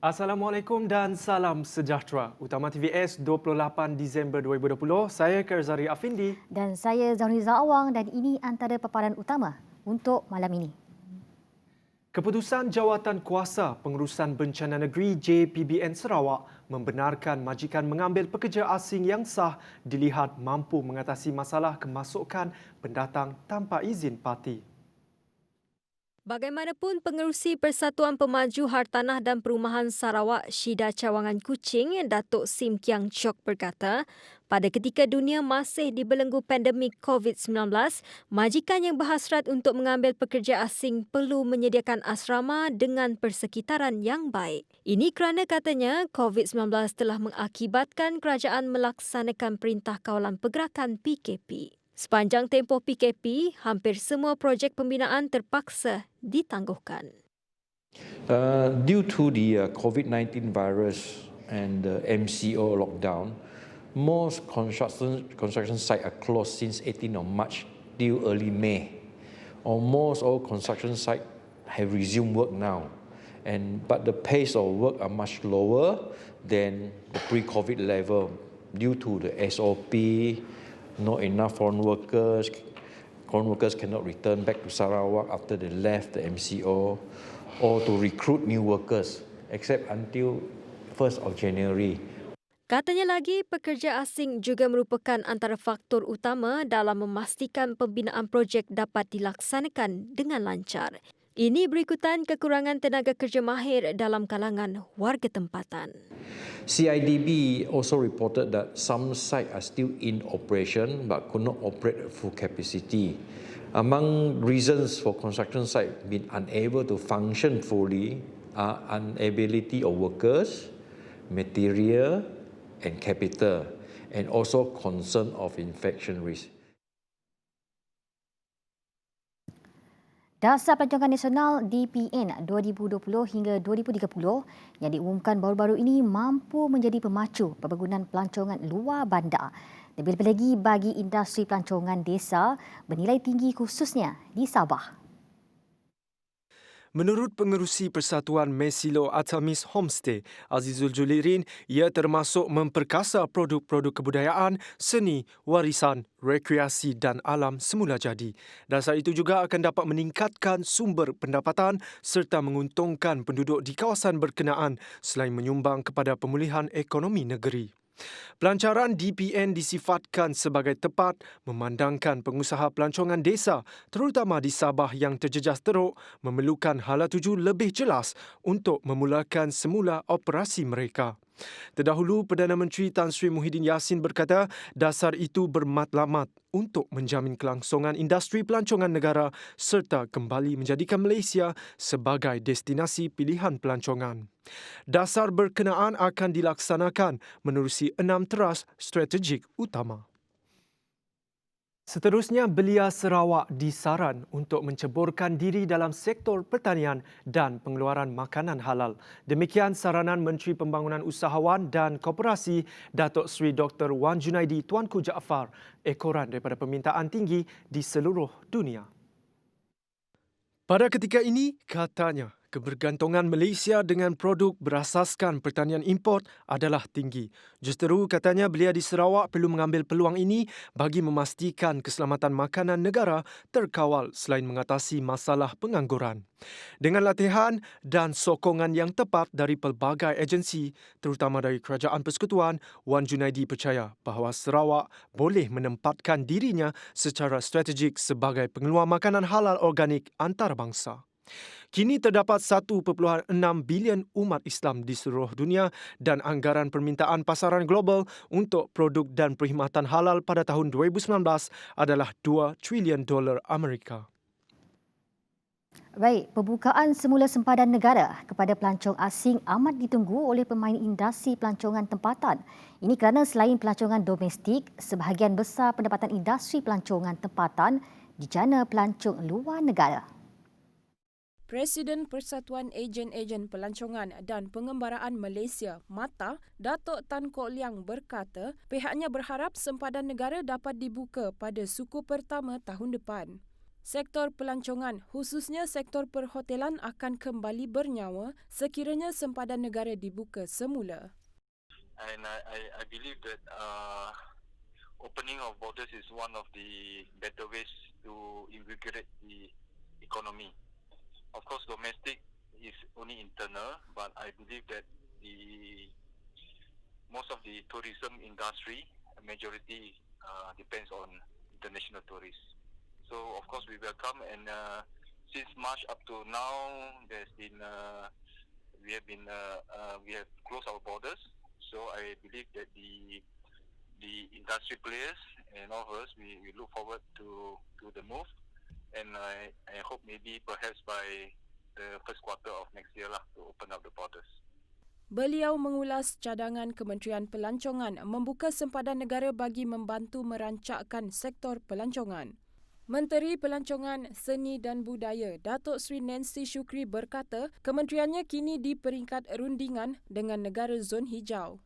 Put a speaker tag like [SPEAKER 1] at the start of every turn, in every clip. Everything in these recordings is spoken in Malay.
[SPEAKER 1] Assalamualaikum dan salam sejahtera. Utama TVS 28 Disember 2020, saya Kerzari Afindi.
[SPEAKER 2] Dan saya Zahriza Awang dan ini antara paparan utama untuk malam ini.
[SPEAKER 1] Keputusan Jawatan Kuasa Pengurusan Bencana Negeri JPBN Sarawak membenarkan majikan mengambil pekerja asing yang sah dilihat mampu mengatasi masalah kemasukan pendatang tanpa izin parti.
[SPEAKER 3] Bagaimanapun, Pengerusi Persatuan Pemaju Hartanah dan Perumahan Sarawak Syida Cawangan Kuching, Datuk Sim Kiang Chok berkata, pada ketika dunia masih dibelenggu pandemik COVID-19, majikan yang berhasrat untuk mengambil pekerja asing perlu menyediakan asrama dengan persekitaran yang baik. Ini kerana katanya COVID-19 telah mengakibatkan kerajaan melaksanakan Perintah Kawalan Pergerakan PKP. Sepanjang tempoh PKP, hampir semua projek pembinaan terpaksa ditangguhkan.
[SPEAKER 4] Due to the COVID-19 virus and the MCO lockdown, most construction sites are closed since 18th of March till early May. Almost all construction sites have resumed work now, but the pace of work are much lower than the pre-COVID level due to the SOP. Not enough foreign workers cannot return back to Sarawak after they left the MCO, or to recruit new workers, except until 1st of January.
[SPEAKER 3] Katanya lagi, pekerja asing juga merupakan antara faktor utama dalam memastikan pembinaan projek dapat dilaksanakan dengan lancar. Ini berikutan kekurangan tenaga kerja mahir dalam kalangan warga tempatan.
[SPEAKER 4] CIDB also reported that some sites are still in operation but could not operate at full capacity. Among reasons for construction sites being unable to function fully are inability of workers, material and capital, and also concern of infection risk.
[SPEAKER 2] Dasar Pelancongan Nasional DPN 2020 hingga 2030 yang diumumkan baru-baru ini mampu menjadi pemacu pembangunan pelancongan luar bandar. Lebih-lebih lagi bagi industri pelancongan desa bernilai tinggi khususnya di Sabah.
[SPEAKER 1] Menurut Pengerusi Persatuan Mesilo Atamis Homestay, Azizul Julirin, ia termasuk memperkasa produk-produk kebudayaan, seni, warisan, rekreasi dan alam semula jadi. Dasar itu juga akan dapat meningkatkan sumber pendapatan serta menguntungkan penduduk di kawasan berkenaan selain menyumbang kepada pemulihan ekonomi negeri. Pelancaran DPN disifatkan sebagai tepat memandangkan pengusaha pelancongan desa, terutama di Sabah yang terjejas teruk, memerlukan hala tuju lebih jelas untuk memulakan semula operasi mereka. Terdahulu, Perdana Menteri Tan Sri Muhyiddin Yassin berkata dasar itu bermatlamat untuk menjamin kelangsungan industri pelancongan negara serta kembali menjadikan Malaysia sebagai destinasi pilihan pelancongan. Dasar berkenaan akan dilaksanakan menerusi 6 teras strategik utama. Seterusnya, belia Sarawak disaran untuk menceburkan diri dalam sektor pertanian dan pengeluaran makanan halal. Demikian saranan Menteri Pembangunan Usahawan dan Koperasi Datuk Seri Dr. Wan Junaidi Tuanku Jaafar, ekoran daripada permintaan tinggi di seluruh dunia. Pada ketika ini, katanya, kebergantungan Malaysia dengan produk berasaskan pertanian import adalah tinggi. Justeru, katanya, belia di Sarawak perlu mengambil peluang ini bagi memastikan keselamatan makanan negara terkawal selain mengatasi masalah pengangguran. Dengan latihan dan sokongan yang tepat dari pelbagai agensi, terutama dari Kerajaan Persekutuan, Wan Junaidi percaya bahawa Sarawak boleh menempatkan dirinya secara strategik sebagai pengeluar makanan halal organik antarabangsa. Kini terdapat 1.6 bilion umat Islam di seluruh dunia dan anggaran permintaan pasaran global untuk produk dan perkhidmatan halal pada tahun 2019 adalah $2 trilion Amerika.
[SPEAKER 2] Baik, pembukaan semula sempadan negara kepada pelancong asing amat ditunggu oleh pemain industri pelancongan tempatan. Ini kerana selain pelancongan domestik, sebahagian besar pendapatan industri pelancongan tempatan dijana pelancong luar negara.
[SPEAKER 5] Presiden Persatuan Ejen-Ejen Pelancongan dan Pengembaraan Malaysia, MATA, Datuk Tan Kok Liang berkata pihaknya berharap sempadan negara dapat dibuka pada suku pertama tahun depan. Sektor pelancongan, khususnya sektor perhotelan akan kembali bernyawa sekiranya sempadan negara dibuka semula.
[SPEAKER 6] And I believe that opening of borders is one of the better ways to invigorate the economy. Of course, domestic is only internal, but I believe that most of the tourism industry, majority depends on international tourists. So, of course, we welcome, and since March up to now, we have closed our borders. So, I believe that the industry players and all of us, we look forward to the move, and I hope maybe perhaps by the first quarter of next year to open up the borders.
[SPEAKER 5] Beliau mengulas cadangan Kementerian Pelancongan membuka sempadan negara bagi membantu merancakkan sektor pelancongan. Menteri Pelancongan, Seni dan Budaya Datuk Seri Nancy Shukri berkata kementeriannya kini di peringkat rundingan dengan negara zon hijau.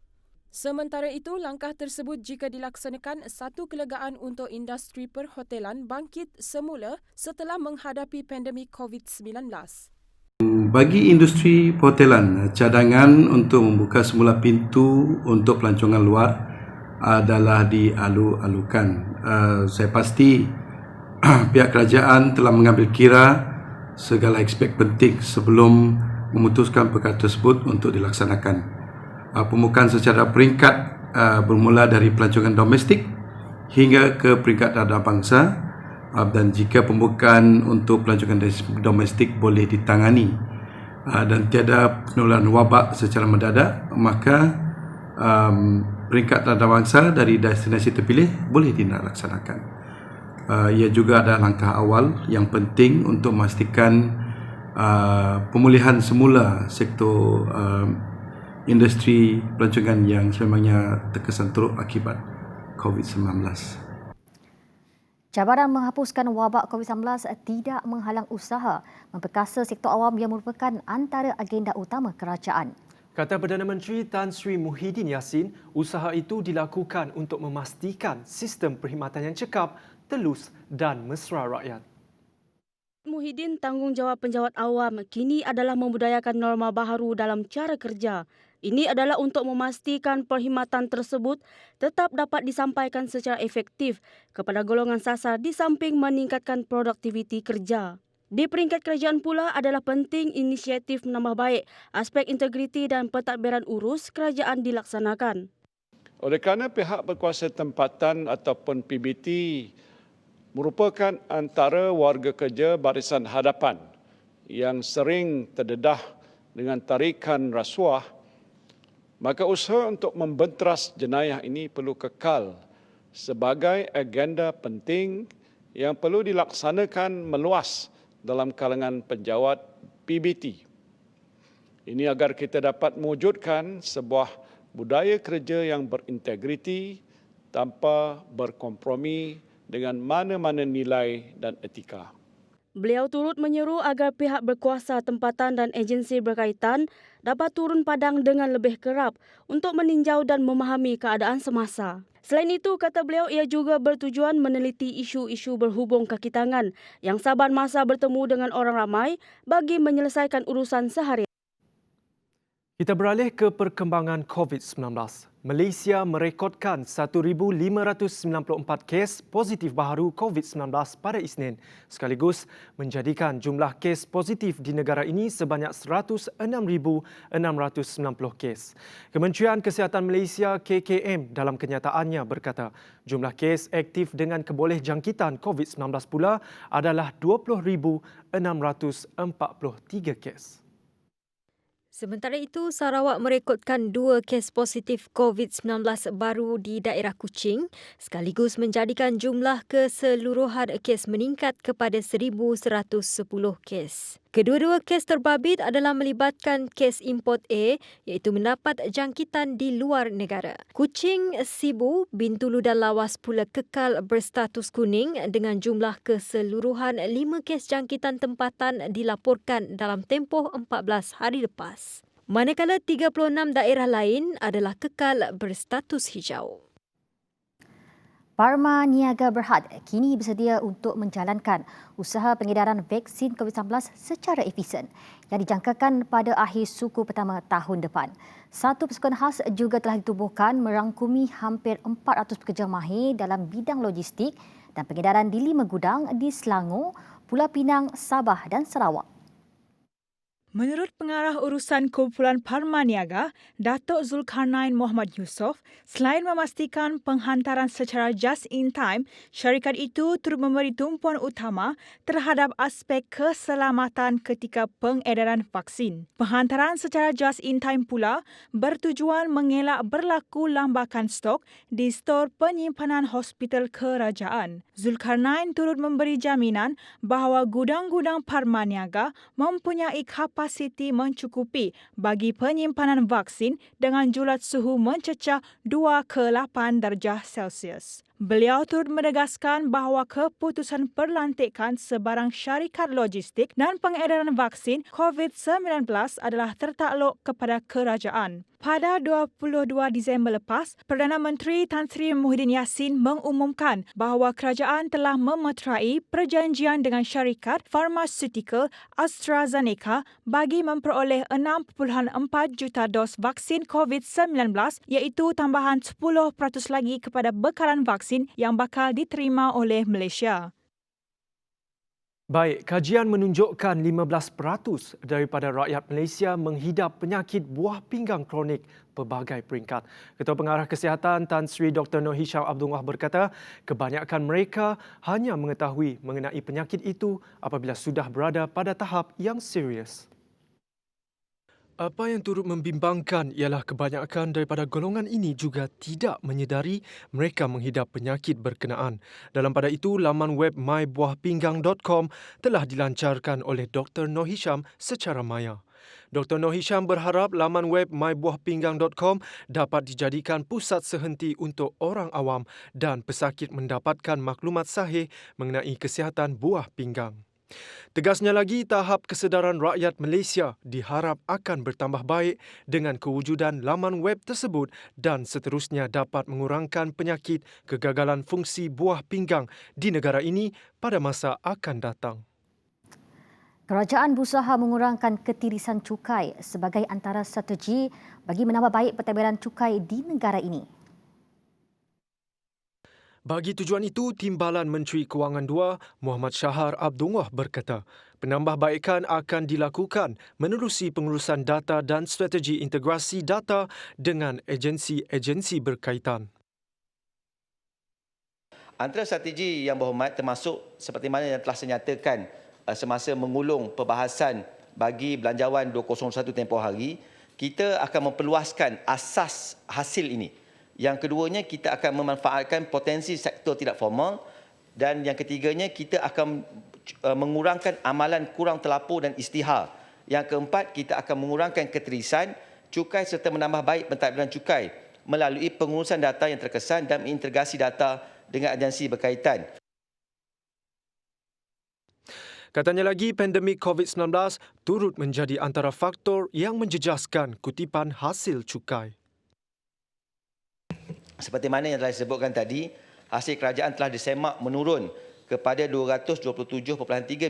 [SPEAKER 5] Sementara itu, langkah tersebut jika dilaksanakan satu kelegaan untuk industri perhotelan bangkit semula setelah menghadapi pandemik COVID-19.
[SPEAKER 7] Bagi industri perhotelan, cadangan untuk membuka semula pintu untuk pelancongan luar adalah dialu-alukan. Saya pasti pihak kerajaan telah mengambil kira segala aspek penting sebelum memutuskan perkara tersebut untuk dilaksanakan. Pembukaan secara peringkat bermula dari pelancongan domestik hingga ke peringkat antarabangsa, dan jika pembukaan untuk pelancongan domestik boleh ditangani dan tiada penularan wabak secara mendadak, maka peringkat antarabangsa dari destinasi terpilih boleh dilaksanakan. Ia juga ada langkah awal yang penting untuk memastikan pemulihan semula sektor industri pelancongan yang sememangnya terkesan teruk akibat COVID-19.
[SPEAKER 2] Cabaran menghapuskan wabak COVID-19 tidak menghalang usaha memperkasa sektor awam yang merupakan antara agenda utama kerajaan.
[SPEAKER 1] Kata Perdana Menteri Tan Sri Muhyiddin Yassin, usaha itu dilakukan untuk memastikan sistem perkhidmatan yang cekap, telus dan mesra rakyat.
[SPEAKER 8] Muhyiddin, tanggungjawab penjawat awam kini adalah membudayakan norma baharu dalam cara kerja. Ini adalah untuk memastikan perkhidmatan tersebut tetap dapat disampaikan secara efektif kepada golongan sasar di samping meningkatkan produktiviti kerja. Di peringkat kerajaan pula adalah penting inisiatif menambah baik aspek integriti dan pentadbiran urus kerajaan dilaksanakan.
[SPEAKER 9] Oleh kerana pihak berkuasa tempatan ataupun PBT merupakan antara warga kerja barisan hadapan yang sering terdedah dengan tarikan rasuah, maka usaha untuk membenteras jenayah ini perlu kekal sebagai agenda penting yang perlu dilaksanakan meluas dalam kalangan penjawat PBT. Ini agar kita dapat mewujudkan sebuah budaya kerja yang berintegriti tanpa berkompromi dengan mana-mana nilai dan etika.
[SPEAKER 8] Beliau turut menyeru agar pihak berkuasa tempatan dan agensi berkaitan dapat turun padang dengan lebih kerap untuk meninjau dan memahami keadaan semasa. Selain itu, kata beliau, ia juga bertujuan meneliti isu-isu berhubung kaki tangan yang saban masa bertemu dengan orang ramai bagi menyelesaikan urusan seharian.
[SPEAKER 1] Kita beralih ke perkembangan COVID-19. Malaysia merekodkan 1,594 kes positif baharu COVID-19 pada Isnin, sekaligus menjadikan jumlah kes positif di negara ini sebanyak 106,690 kes. Kementerian Kesihatan Malaysia KKM dalam kenyataannya berkata, jumlah kes aktif dengan kebolehjangkitan COVID-19 pula adalah 20,643 kes.
[SPEAKER 3] Sementara itu, Sarawak merekodkan 2 kes positif COVID-19 baru di daerah Kuching sekaligus menjadikan jumlah keseluruhan kes meningkat kepada 1,110 kes. Kedua-dua kes terbabit adalah melibatkan kes import A iaitu mendapat jangkitan di luar negara. Kuching, Sibu, Bintulu dan Lawas pula kekal berstatus kuning dengan jumlah keseluruhan 5 kes jangkitan tempatan dilaporkan dalam tempoh 14 hari lepas. Manakala 36 daerah lain adalah kekal berstatus hijau.
[SPEAKER 2] Pharma Niaga Berhad kini bersedia untuk menjalankan usaha pengedaran vaksin COVID-19 secara efisien yang dijangkakan pada akhir suku pertama tahun depan. Satu pasukan khas juga telah ditubuhkan merangkumi hampir 400 pekerja mahir dalam bidang logistik dan pengedaran di 5 gudang di Selangor, Pulau Pinang, Sabah dan Sarawak.
[SPEAKER 10] Menurut Pengarah Urusan Kumpulan Pharma Niaga, Datuk Zulkarnain Muhammad Yusof, selain memastikan penghantaran secara just in time, syarikat itu turut memberi tumpuan utama terhadap aspek keselamatan ketika pengedaran vaksin. Penghantaran secara just in time pula bertujuan mengelak berlaku lambakan stok di stor penyimpanan hospital kerajaan. Zulkarnain turut memberi jaminan bahawa gudang-gudang Pharma Niaga mempunyai kapasiti mencukupi bagi penyimpanan vaksin dengan julat suhu mencecah 2 ke 8 darjah Celsius. Beliau turut menegaskan bahawa keputusan perlantikan sebarang syarikat logistik dan pengedaran vaksin COVID-19 adalah tertakluk kepada kerajaan. Pada 22 Disember lepas, Perdana Menteri Tan Sri Muhyiddin Yassin mengumumkan bahawa kerajaan telah memeterai perjanjian dengan syarikat farmaseutical AstraZeneca bagi memperoleh 6.4 juta dos vaksin COVID-19 iaitu tambahan 10% lagi kepada bekalan vaksin yang bakal diterima oleh Malaysia.
[SPEAKER 1] Baik, kajian menunjukkan 15% daripada rakyat Malaysia menghidap penyakit buah pinggang kronik pelbagai peringkat. Ketua Pengarah Kesihatan Tan Sri Dr. Noor Hisham Abdullah berkata, kebanyakan mereka hanya mengetahui mengenai penyakit itu apabila sudah berada pada tahap yang serius. Apa yang turut membimbangkan ialah kebanyakan daripada golongan ini juga tidak menyedari mereka menghidap penyakit berkenaan. Dalam pada itu, laman web mybuahpinggang.com telah dilancarkan oleh Dr. Noor Hisham secara maya. Dr. Noor Hisham berharap laman web mybuahpinggang.com dapat dijadikan pusat sehenti untuk orang awam dan pesakit mendapatkan maklumat sahih mengenai kesihatan buah pinggang. Tegasnya lagi, tahap kesedaran rakyat Malaysia diharap akan bertambah baik dengan kewujudan laman web tersebut dan seterusnya dapat mengurangkan penyakit kegagalan fungsi buah pinggang di negara ini pada masa akan datang.
[SPEAKER 2] Kerajaan berusaha mengurangkan ketirisan cukai sebagai antara strategi bagi menambah baik pentadbiran cukai di negara ini.
[SPEAKER 1] Bagi tujuan itu, Timbalan Menteri Kewangan II, Muhammad Shahar Abdullah berkata, penambahbaikan akan dilakukan menerusi pengurusan data dan strategi integrasi data dengan agensi-agensi berkaitan.
[SPEAKER 11] Antara strategi yang berhormat termasuk seperti mana yang telah saya nyatakan semasa mengulung perbahasan bagi Belanjawan 201 tempoh hari, kita akan memperluaskan asas hasil ini. Yang keduanya, kita akan memanfaatkan potensi sektor tidak formal dan yang ketiganya, kita akan mengurangkan amalan kurang terlapor dan istihar. Yang keempat, kita akan mengurangkan ketirisan cukai serta menambah baik pentadbiran cukai melalui pengurusan data yang terkesan dan integrasi data dengan agensi berkaitan.
[SPEAKER 1] Katanya lagi, pandemik COVID-19 turut menjadi antara faktor yang menjejaskan kutipan hasil cukai.
[SPEAKER 11] Seperti mana yang telah disebutkan tadi, hasil kerajaan telah disemak menurun kepada 227.3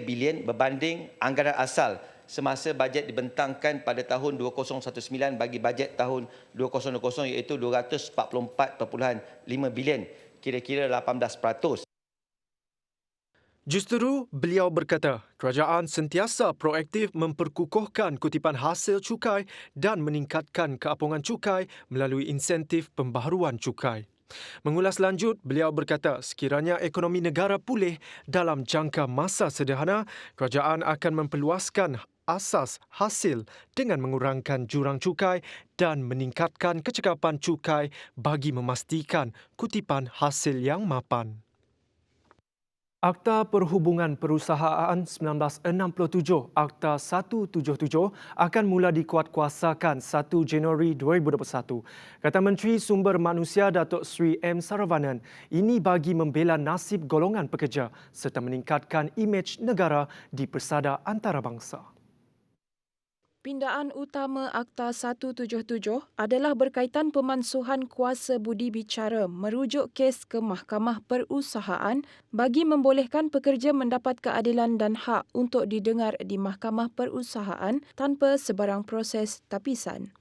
[SPEAKER 11] bilion berbanding anggaran asal semasa bajet dibentangkan pada tahun 2019 bagi bajet tahun 2020 iaitu 244.5 bilion, kira-kira 18%.
[SPEAKER 1] Justru, beliau berkata, kerajaan sentiasa proaktif memperkukuhkan kutipan hasil cukai dan meningkatkan keapungan cukai melalui insentif pembaharuan cukai. Mengulas lanjut, beliau berkata, sekiranya ekonomi negara pulih dalam jangka masa sederhana, kerajaan akan memperluaskan asas hasil dengan mengurangkan jurang cukai dan meningkatkan kecekapan cukai bagi memastikan kutipan hasil yang mapan. Akta Perhubungan Perusahaan 1967, Akta 177 akan mula dikuatkuasakan 1 Januari 2021. Kata Menteri Sumber Manusia Datuk Sri M. Saravanan, ini bagi membela nasib golongan pekerja serta meningkatkan imej negara di persada antarabangsa.
[SPEAKER 5] Pindaan utama Akta 177 adalah berkaitan pemansuhan kuasa budi bicara merujuk kes ke Mahkamah Perusahaan bagi membolehkan pekerja mendapat keadilan dan hak untuk didengar di Mahkamah Perusahaan tanpa sebarang proses tapisan.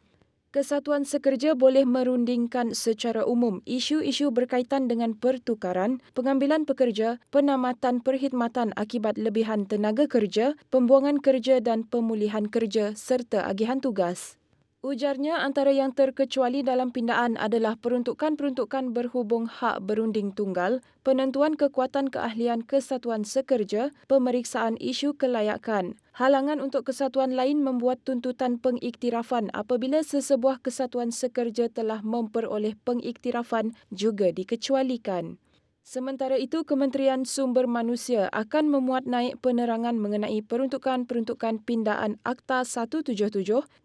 [SPEAKER 5] Kesatuan Sekerja boleh merundingkan secara umum isu-isu berkaitan dengan pertukaran, pengambilan pekerja, penamatan perkhidmatan akibat lebihan tenaga kerja, pembuangan kerja dan pemulihan kerja serta agihan tugas. Ujarnya antara yang terkecuali dalam pindaan adalah peruntukan-peruntukan berhubung hak berunding tunggal, penentuan kekuatan keahlian Kesatuan Sekerja, pemeriksaan isu kelayakan, halangan untuk kesatuan lain membuat tuntutan pengiktirafan apabila sesebuah kesatuan sekerja telah memperoleh pengiktirafan juga dikecualikan. Sementara itu, Kementerian Sumber Manusia akan memuat naik penerangan mengenai peruntukan-peruntukan pindaan Akta 177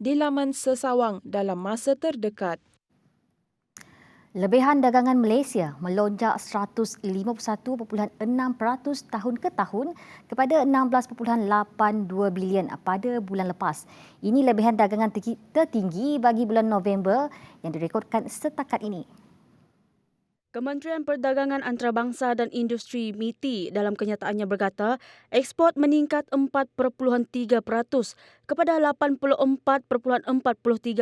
[SPEAKER 5] di laman sesawang dalam masa terdekat.
[SPEAKER 2] Lebihan dagangan Malaysia melonjak 151.6% tahun ke tahun kepada 16.82 bilion pada bulan lepas. Ini lebihan dagangan tertinggi bagi bulan November yang direkodkan setakat ini.
[SPEAKER 8] Kementerian Perdagangan Antarabangsa dan Industri MITI dalam kenyataannya berkata, ekspor meningkat 4.3% kepada 84.43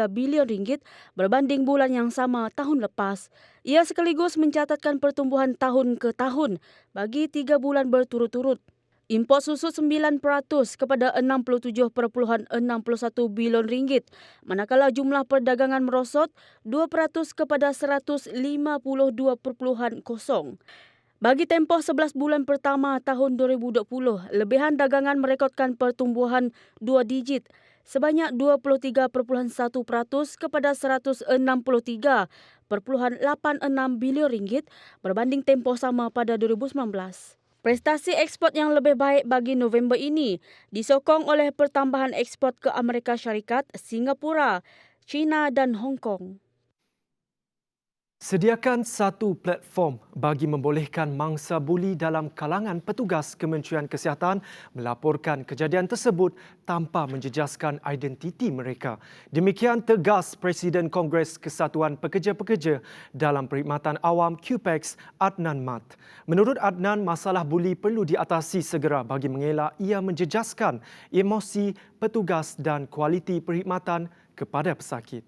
[SPEAKER 8] bilion ringgit berbanding bulan yang sama tahun lepas. Ia sekaligus mencatatkan pertumbuhan tahun ke tahun bagi 3 bulan berturut-turut. Import susu 9% kepada 67.61 bilion ringgit, manakala jumlah perdagangan merosot 2% kepada 152.0. Bagi tempoh 11 bulan pertama tahun 2020, lebihan dagangan merekodkan pertumbuhan 2 digit sebanyak 23.1% kepada 163.86 bilion ringgit berbanding tempoh sama pada 2019. Prestasi ekspor yang lebih baik bagi November ini disokong oleh pertambahan ekspor ke Amerika Syarikat, Singapura, China dan Hong Kong.
[SPEAKER 1] Sediakan satu platform bagi membolehkan mangsa buli dalam kalangan petugas Kementerian Kesihatan melaporkan kejadian tersebut tanpa menjejaskan identiti mereka. Demikian tegas Presiden Kongres Kesatuan Pekerja-Pekerja dalam Perkhidmatan Awam QPEX, Adnan Mat. Menurut Adnan, masalah buli perlu diatasi segera bagi mengelak ia menjejaskan emosi petugas dan kualiti perkhidmatan kepada pesakit.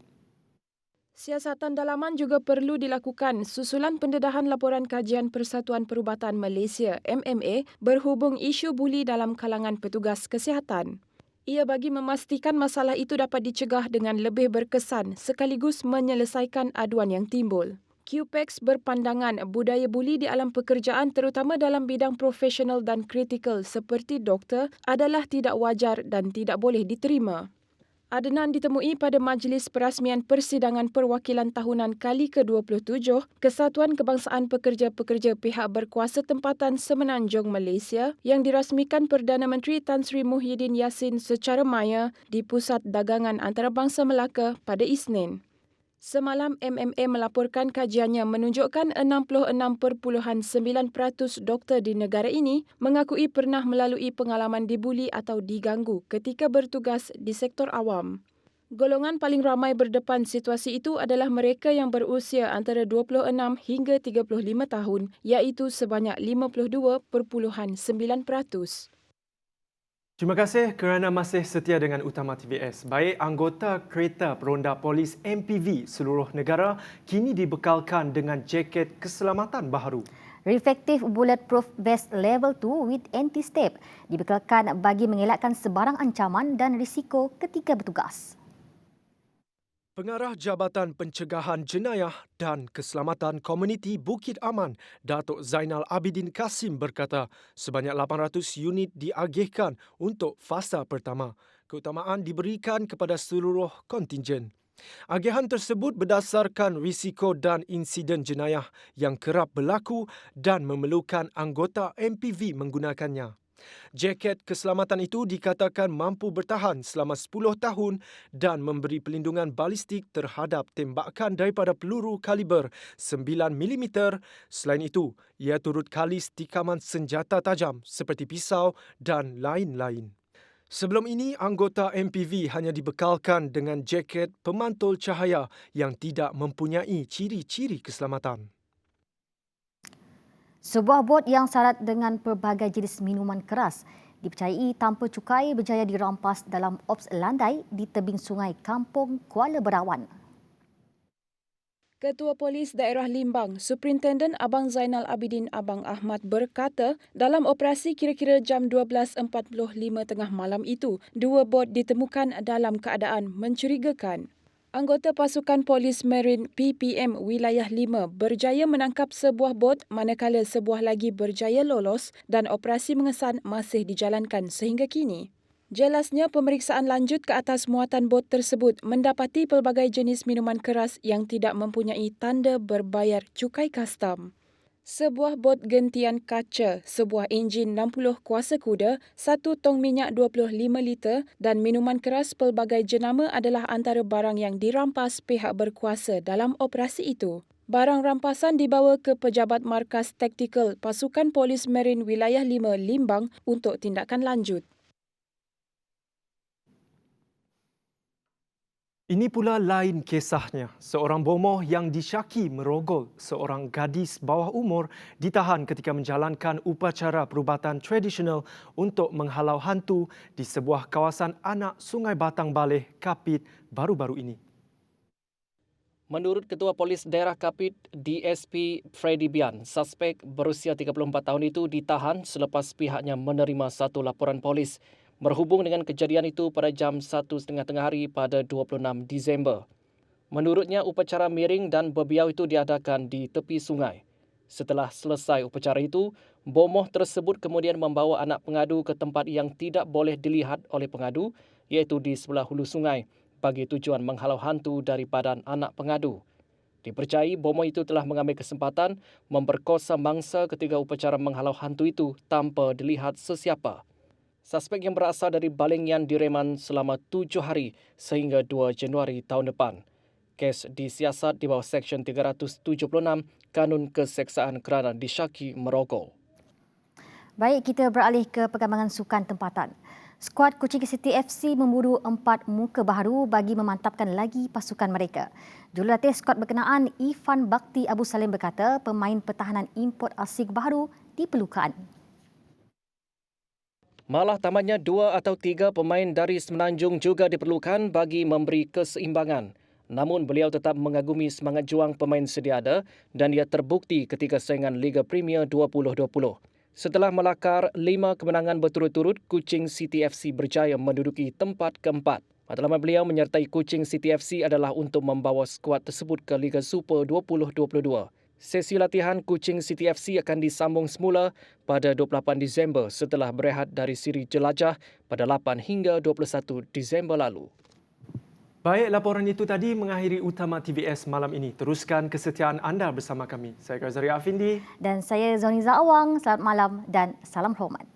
[SPEAKER 5] Siasatan dalaman juga perlu dilakukan susulan pendedahan laporan kajian Persatuan Perubatan Malaysia MMA berhubung isu buli dalam kalangan petugas kesihatan. Ia bagi memastikan masalah itu dapat dicegah dengan lebih berkesan sekaligus menyelesaikan aduan yang timbul. QPEX berpandangan budaya buli di alam pekerjaan terutama dalam bidang profesional dan kritikal seperti doktor adalah tidak wajar dan tidak boleh diterima. Adnan ditemui pada Majlis Perasmian Persidangan Perwakilan Tahunan kali ke-27 Kesatuan Kebangsaan Pekerja-Pekerja Pihak Berkuasa Tempatan Semenanjung Malaysia yang dirasmikan Perdana Menteri Tan Sri Muhyiddin Yassin secara maya di Pusat Dagangan Antarabangsa Melaka pada Isnin. Semalam, MMA melaporkan kajiannya menunjukkan 66.9% doktor di negara ini mengakui pernah melalui pengalaman dibuli atau diganggu ketika bertugas di sektor awam. Golongan paling ramai berdepan situasi itu adalah mereka yang berusia antara 26 hingga 35 tahun, iaitu sebanyak 52.9%.
[SPEAKER 1] Terima kasih kerana masih setia dengan Utama TVS. Baik, anggota kereta peronda polis MPV seluruh negara kini dibekalkan dengan jaket keselamatan baharu.
[SPEAKER 2] Reflective Bulletproof Vest Level 2 with Anti-Step dibekalkan bagi mengelakkan sebarang ancaman dan risiko ketika bertugas.
[SPEAKER 1] Pengarah Jabatan Pencegahan Jenayah dan Keselamatan Komuniti Bukit Aman, Datuk Zainal Abidin Kasim berkata, sebanyak 800 unit diagihkan untuk fasa pertama. Keutamaan diberikan kepada seluruh kontingen. Agihan tersebut berdasarkan risiko dan insiden jenayah yang kerap berlaku dan memerlukan anggota MPV menggunakannya. Jaket keselamatan itu dikatakan mampu bertahan selama 10 tahun dan memberi pelindungan balistik terhadap tembakan daripada peluru kaliber 9mm. Selain itu, ia turut kalis tikaman senjata tajam seperti pisau dan lain-lain. Sebelum ini, anggota MPV hanya dibekalkan dengan jaket pemantul cahaya yang tidak mempunyai ciri-ciri keselamatan.
[SPEAKER 2] Sebuah bot yang syarat dengan pelbagai jenis minuman keras dipercayai tanpa cukai berjaya dirampas dalam ops landai di tebing sungai Kampung Kuala Berawan.
[SPEAKER 5] Ketua Polis Daerah Limbang, Superintenden Abang Zainal Abidin Abang Ahmad berkata, dalam operasi kira-kira jam 12.45 tengah malam itu, 2 bot ditemukan dalam keadaan mencurigakan. Anggota pasukan Polis Marine PPM Wilayah 5 berjaya menangkap sebuah bot manakala sebuah lagi berjaya lolos dan operasi mengesan masih dijalankan sehingga kini. Jelasnya, pemeriksaan lanjut ke atas muatan bot tersebut mendapati pelbagai jenis minuman keras yang tidak mempunyai tanda berbayar cukai kastam. Sebuah bot gentian kaca, sebuah enjin 60 kuasa kuda, 1 tong minyak 25 liter dan minuman keras pelbagai jenama adalah antara barang yang dirampas pihak berkuasa dalam operasi itu. Barang rampasan dibawa ke Pejabat Markas Taktikal Pasukan Polis Marine Wilayah 5 Limbang untuk tindakan lanjut.
[SPEAKER 1] Ini pula lain kisahnya. Seorang bomoh yang disyaki merogol seorang gadis bawah umur ditahan ketika menjalankan upacara perubatan tradisional untuk menghalau hantu di sebuah kawasan anak Sungai Batang Baleh, Kapit baru-baru ini.
[SPEAKER 12] Menurut Ketua Polis Daerah Kapit, DSP Freddy Bian, suspek berusia 34 tahun itu ditahan selepas pihaknya menerima satu laporan polis berhubung dengan kejadian itu pada jam 1.30 tengah hari pada 26 Disember. Menurutnya, upacara miring dan bebiau itu diadakan di tepi sungai. Setelah selesai upacara itu, bomoh tersebut kemudian membawa anak pengadu ke tempat yang tidak boleh dilihat oleh pengadu, iaitu di sebelah hulu sungai, bagi tujuan menghalau hantu dari badan anak pengadu. Dipercayai bomoh itu telah mengambil kesempatan memperkosa mangsa ketika upacara menghalau hantu itu tanpa dilihat sesiapa. Suspek yang berasal dari Balingian direman selama 7 hari sehingga 2 Januari tahun depan. Kes disiasat di bawah Seksyen 376 Kanun Keseksaan kerana disyaki merogol.
[SPEAKER 2] Baik, kita beralih ke perkembangan sukan tempatan. Skuad Kuching City FC memburu 4 muka baharu bagi memantapkan lagi pasukan mereka. Jurulatih skuad berkenaan Ifan Bakti Abu Salim berkata pemain pertahanan import asing baharu diperlukan.
[SPEAKER 12] Malah tamatnya 2 atau 3 pemain dari Semenanjung juga diperlukan bagi memberi keseimbangan. Namun beliau tetap mengagumi semangat juang pemain sedia ada dan ia terbukti ketika saingan Liga Premier 2020. Setelah melakar 5 kemenangan berturut-turut, Kuching City FC berjaya menduduki tempat keempat. Matlamat beliau menyertai Kuching City FC adalah untuk membawa skuad tersebut ke Liga Super 2022. Sesi latihan Kuching City FC akan disambung semula pada 28 Disember setelah berehat dari siri jelajah pada 8 hingga 21 Disember lalu.
[SPEAKER 1] Baik, laporan itu tadi mengakhiri Utama TVS malam ini. Teruskan kesetiaan anda bersama kami. Saya Kazari Afindi.
[SPEAKER 2] Dan saya Zoniza Awang. Selamat malam dan salam hormat.